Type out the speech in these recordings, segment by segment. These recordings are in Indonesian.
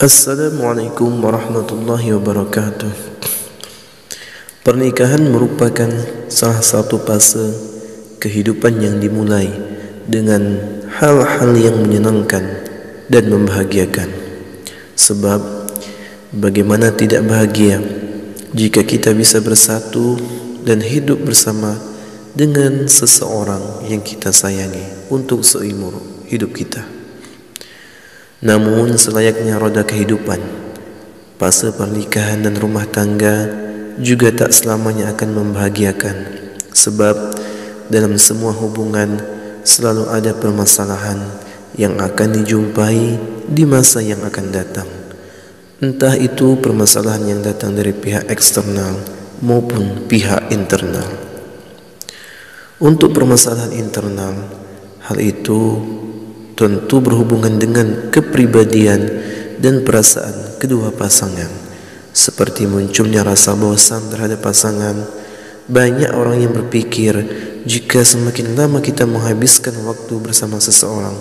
Assalamualaikum warahmatullahi wabarakatuh. Pernikahan merupakan salah satu fase kehidupan yang dimulai dengan hal-hal yang menyenangkan dan membahagiakan. Sebab bagaimana tidak bahagia jika kita bisa bersatu dan hidup bersama dengan seseorang yang kita sayangi untuk seumur hidup kita. Namun selayaknya roda kehidupan, fase pernikahan dan rumah tangga juga tak selamanya akan membahagiakan. Sebab dalam semua hubungan selalu ada permasalahan yang akan dijumpai di masa yang akan datang. Entah itu permasalahan yang datang dari pihak eksternal maupun pihak internal. Untuk permasalahan internal, hal itu tentu berhubungan dengan kepribadian dan perasaan kedua pasangan, seperti munculnya rasa bosan terhadap pasangan. Banyak orang yang berpikir jika semakin lama kita menghabiskan waktu bersama seseorang,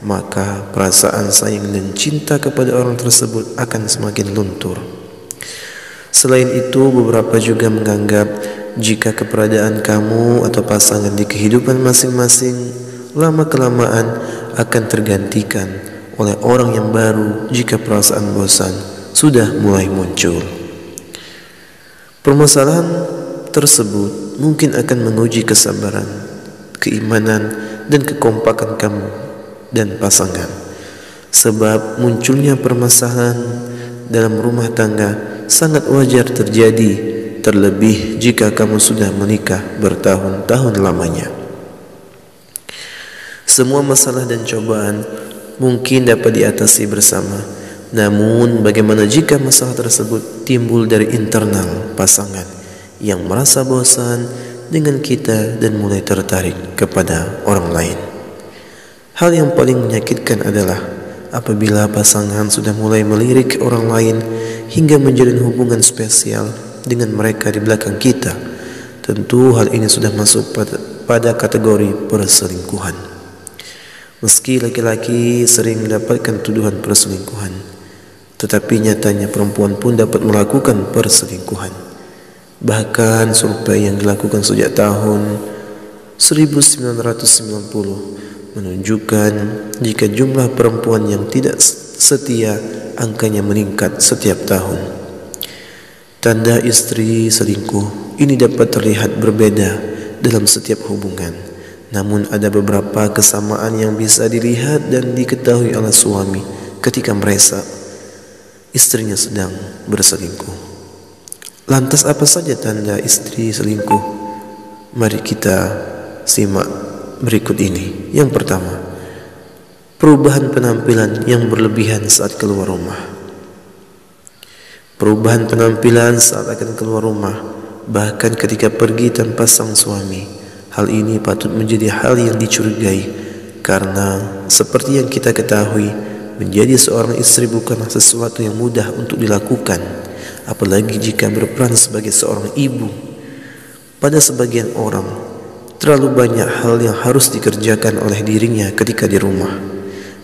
maka perasaan sayang dan cinta kepada orang tersebut akan semakin luntur. Selain itu, beberapa juga menganggap jika keberadaan kamu atau pasangan di kehidupan masing-masing lama-kelamaan akan tergantikan oleh orang yang baru jika perasaan bosan sudah mulai muncul. Permasalahan tersebut mungkin akan menguji kesabaran, keimanan, dan kekompakan kamu dan pasangan. Sebab munculnya permasalahan dalam rumah tangga sangat wajar terjadi, terlebih jika kamu sudah menikah bertahun-tahun lamanya. Semua masalah dan cobaan mungkin dapat diatasi bersama. Namun bagaimana jika masalah tersebut timbul dari internal pasangan yang merasa bosan dengan kita dan mulai tertarik kepada orang lain? Hal yang paling menyakitkan adalah apabila pasangan sudah mulai melirik orang lain hingga menjalin hubungan spesial dengan mereka di belakang kita. Tentu hal ini sudah masuk pada kategori perselingkuhan. Meski laki-laki sering mendapatkan tuduhan perselingkuhan, tetapi nyatanya perempuan pun dapat melakukan perselingkuhan. Bahkan survei yang dilakukan sejak tahun 1990 menunjukkan jika jumlah perempuan yang tidak setia angkanya meningkat setiap tahun. Tanda istri selingkuh ini dapat terlihat berbeda dalam setiap hubungan. Namun ada beberapa kesamaan yang bisa dilihat dan diketahui oleh suami ketika merasa istrinya sedang berselingkuh. Lantas apa saja tanda istri selingkuh? Mari kita simak berikut ini. Yang pertama, perubahan penampilan yang berlebihan saat keluar rumah. Perubahan penampilan saat akan keluar rumah, bahkan ketika pergi tanpa sang suami. Hal ini patut menjadi hal yang dicurigai, karena seperti yang kita ketahui, menjadi seorang istri bukanlah sesuatu yang mudah untuk dilakukan, apalagi jika berperan sebagai seorang ibu. Pada sebagian orang, terlalu banyak hal yang harus dikerjakan oleh dirinya ketika di rumah,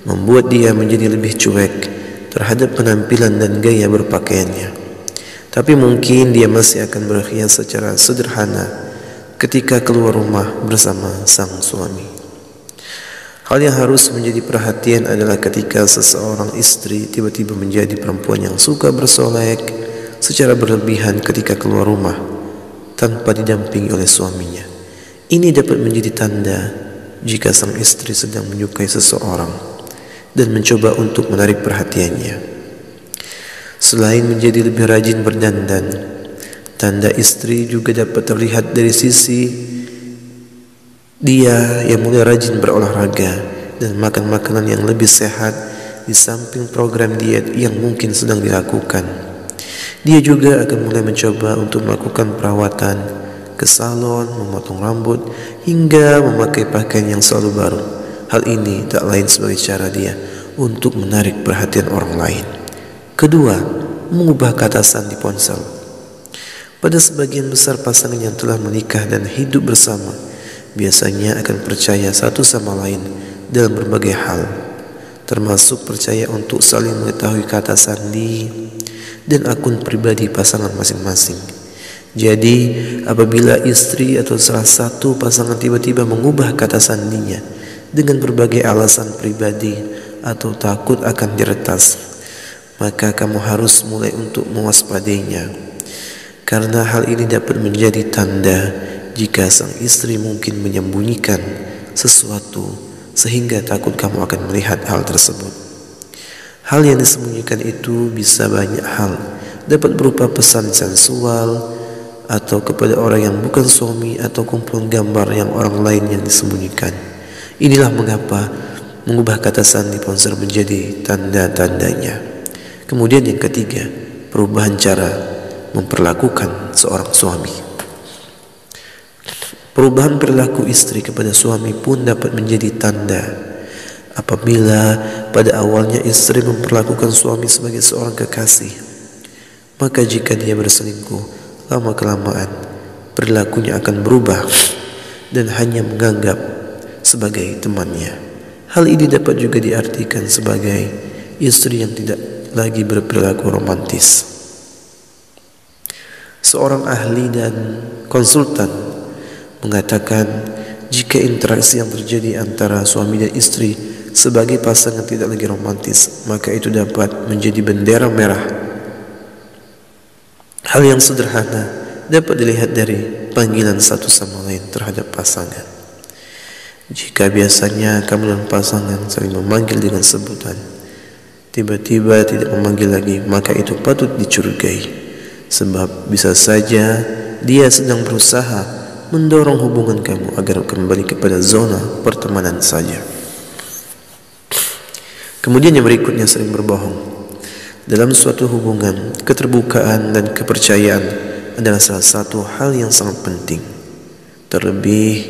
membuat dia menjadi lebih cuek terhadap penampilan dan gaya berpakaiannya. Tapi mungkin dia masih akan berhias secara sederhana ketika keluar rumah bersama sang suami. Hal yang harus menjadi perhatian adalah ketika seseorang istri tiba-tiba menjadi perempuan yang suka bersolek secara berlebihan ketika keluar rumah tanpa didampingi oleh suaminya. Ini dapat menjadi tanda jika sang istri sedang menyukai seseorang dan mencoba untuk menarik perhatiannya. Selain menjadi lebih rajin berdandan, tanda istri juga dapat terlihat dari sisi dia yang mulai rajin berolahraga dan makan makanan yang lebih sehat di samping program diet yang mungkin sedang dilakukan. Dia juga akan mulai mencoba untuk melakukan perawatan ke salon, memotong rambut, hingga memakai pakaian yang selalu baru. Hal ini tak lain sebagai cara dia untuk menarik perhatian orang lain. Kedua, mengubah kata sandi ponsel. Pada sebagian besar pasangan yang telah menikah dan hidup bersama, biasanya akan percaya satu sama lain dalam berbagai hal. termasuk percaya untuk saling mengetahui kata sandi dan akun pribadi pasangan masing-masing. Jadi, apabila istri atau salah satu pasangan tiba-tiba mengubah kata sandinya dengan berbagai alasan pribadi atau takut akan diretas, maka kamu harus mulai untuk mewaspadainya. Karena hal ini dapat menjadi tanda jika sang istri mungkin menyembunyikan sesuatu sehingga takut kamu akan melihat hal tersebut. Hal yang disembunyikan itu bisa banyak hal, dapat berupa pesan sensual atau kepada orang yang bukan suami atau kumpulan gambar yang orang lain yang disembunyikan. Inilah mengapa mengubah kata sandi ponsel menjadi tanda-tandanya. Kemudian yang ketiga, perubahan cara memperlakukan seorang suami. Perubahan perilaku istri kepada suami pun dapat menjadi tanda. Apabila pada awalnya istri memperlakukan suami sebagai seorang kekasih, maka jika dia berselingkuh, lama-kelamaan perilakunya akan berubah dan hanya menganggap sebagai temannya. Hal ini dapat juga diartikan sebagai istri yang tidak lagi berperilaku romantis. Seorang ahli dan konsultan mengatakan jika interaksi yang terjadi antara suami dan istri sebagai pasangan tidak lagi romantis, maka itu dapat menjadi bendera merah. Hal yang sederhana dapat dilihat dari panggilan satu sama lain terhadap pasangan. Jika biasanya kamu dan pasangan saling memanggil dengan sebutan, tiba-tiba tidak memanggil lagi, maka itu patut dicurigai. Sebab bisa saja dia sedang berusaha mendorong hubungan kamu agar kembali kepada zona pertemanan saja. Kemudian yang berikutnya, sering berbohong. Dalam suatu hubungan, keterbukaan dan kepercayaan adalah salah satu hal yang sangat penting. Terlebih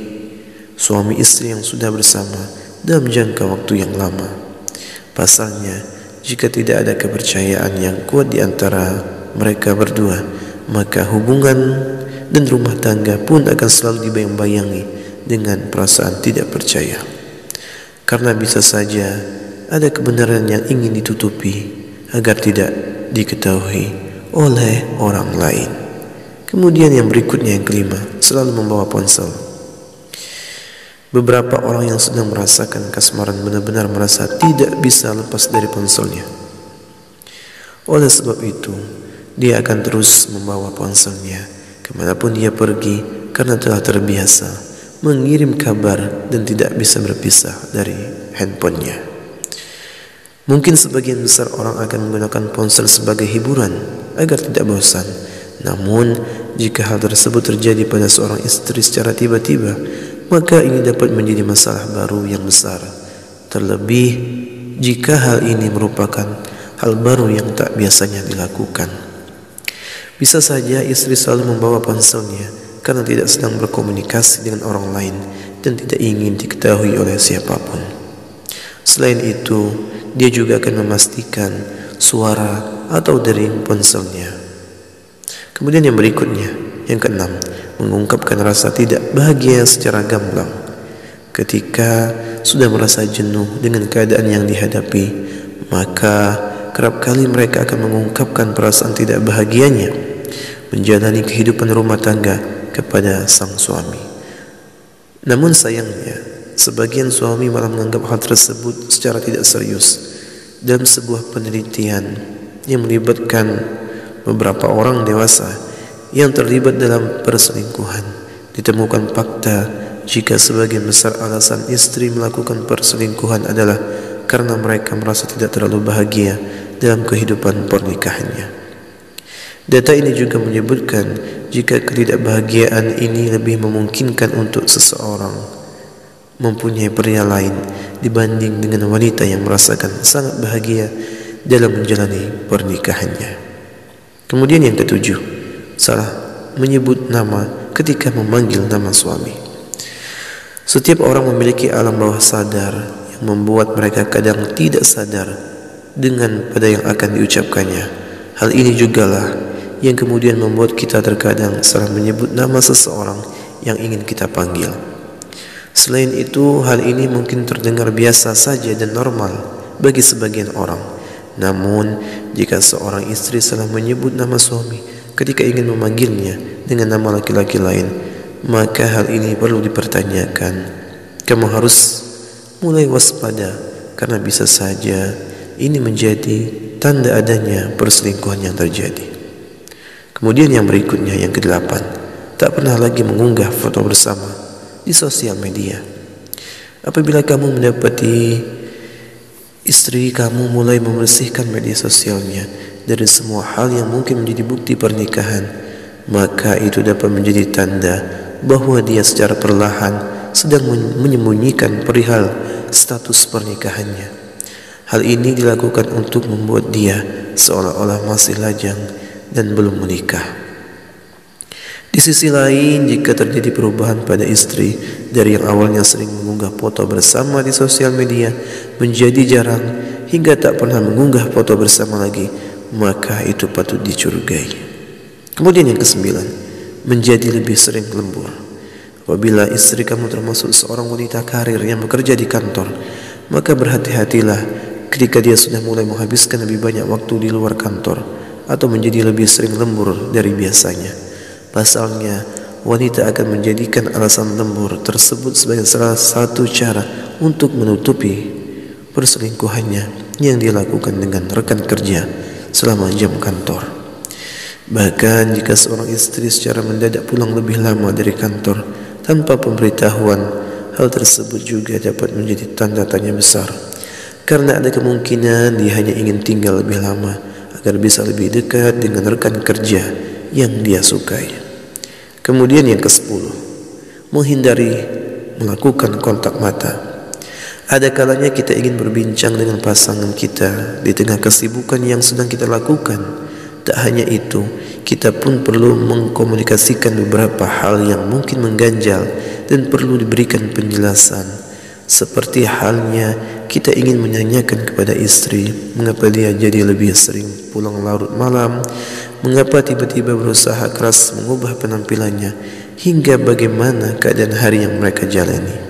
suami istri yang sudah bersama dalam jangka waktu yang lama. Pasalnya, jika tidak ada kepercayaan yang kuat di antara mereka berdua, maka hubungan dan rumah tangga pun akan selalu dibayang-bayangi dengan perasaan tidak percaya. Karena bisa saja ada kebenaran yang ingin ditutupi agar tidak diketahui oleh orang lain. Kemudian yang berikutnya, yang kelima, selalu membawa ponsel. Beberapa orang yang sedang merasakan kasmaran benar-benar merasa tidak bisa lepas dari ponselnya. Oleh sebab itu, dia akan terus membawa ponselnya kemanapun dia pergi karena telah terbiasa mengirim kabar dan tidak bisa berpisah dari handphonenya. Mungkin sebagian besar orang akan menggunakan ponsel sebagai hiburan agar tidak bosan. Namun, jika hal tersebut terjadi pada seorang istri secara tiba-tiba, maka ini dapat menjadi masalah baru yang besar. Terlebih, jika hal ini merupakan hal baru yang tak biasanya dilakukan. Bisa saja istri selalu membawa ponselnya karena tidak sedang berkomunikasi dengan orang lain dan tidak ingin diketahui oleh siapapun. Selain itu, dia juga akan memastikan suara atau dering ponselnya. Kemudian yang berikutnya, yang keenam, mengungkapkan rasa tidak bahagia secara gamblang. Ketika sudah merasa jenuh dengan keadaan yang dihadapi, maka kerap kali mereka akan mengungkapkan perasaan tidak bahagianya menjalani kehidupan rumah tangga kepada sang suami. Namun sayangnya, sebagian suami malah menganggap hal tersebut secara tidak serius. Dalam sebuah penelitian yang melibatkan beberapa orang dewasa yang terlibat dalam perselingkuhan, ditemukan fakta jika sebagian besar alasan istri melakukan perselingkuhan adalah karena mereka merasa tidak terlalu bahagia dalam kehidupan pernikahannya. Data ini juga menyebutkan jika ketidakbahagiaan ini lebih memungkinkan untuk seseorang mempunyai pria lain dibanding dengan wanita yang merasakan sangat bahagia dalam menjalani pernikahannya. Kemudian yang ketujuh, salah menyebut nama ketika memanggil nama suami. Setiap orang memiliki alam bawah sadar yang membuat mereka kadang tidak sadar dengan pada yang akan diucapkannya. Hal ini jugalah yang kemudian membuat kita terkadang salah menyebut nama seseorang yang ingin kita panggil. Selain itu, hal ini mungkin terdengar biasa saja dan normal bagi sebagian orang. Namun, jika seorang istri salah menyebut nama suami ketika ingin memanggilnya dengan nama laki-laki lain, maka hal ini perlu dipertanyakan. Kamu harus mulai waspada, karena bisa saja ini menjadi tanda adanya perselingkuhan yang terjadi. Kemudian yang berikutnya, yang ke-8, tak pernah lagi mengunggah foto bersama di sosial media. Apabila kamu mendapati istri kamu mulai membersihkan media sosialnya dari semua hal yang mungkin menjadi bukti pernikahan, maka itu dapat menjadi tanda bahwa dia secara perlahan sedang menyembunyikan perihal status pernikahannya. Hal ini dilakukan untuk membuat dia seolah-olah masih lajang dan belum menikah. Di sisi lain, jika terjadi perubahan pada istri dari yang awalnya sering mengunggah foto bersama di sosial media menjadi jarang hingga tak pernah mengunggah foto bersama lagi, maka itu patut dicurigai. Kemudian yang ke-9, menjadi lebih sering lembur. Apabila istri kamu termasuk seorang wanita karir yang bekerja di kantor, maka berhati-hatilah ketika dia sudah mulai menghabiskan lebih banyak waktu di luar kantor atau menjadi lebih sering lembur dari biasanya. Pasalnya, wanita akan menjadikan alasan lembur tersebut sebagai salah satu cara untuk menutupi perselingkuhannya yang dia lakukan dengan rekan kerja selama jam kantor. Bahkan jika seorang istri secara mendadak pulang lebih lama dari kantor tanpa pemberitahuan, hal tersebut juga dapat menjadi tanda tanya besar, karena ada kemungkinan dia hanya ingin tinggal lebih lama agar bisa lebih dekat dengan rekan kerja yang dia sukai. Kemudian yang ke-10, menghindari melakukan kontak mata. Ada kalanya kita ingin berbincang dengan pasangan kita di tengah kesibukan yang sedang kita lakukan. Tak hanya itu, kita pun perlu mengkomunikasikan beberapa hal yang mungkin mengganjal dan perlu diberikan penjelasan. Seperti halnya kita ingin menanyakan kepada istri mengapa dia jadi lebih sering pulang larut malam, mengapa tiba-tiba berusaha keras mengubah penampilannya, hingga bagaimana keadaan hari yang mereka jalani.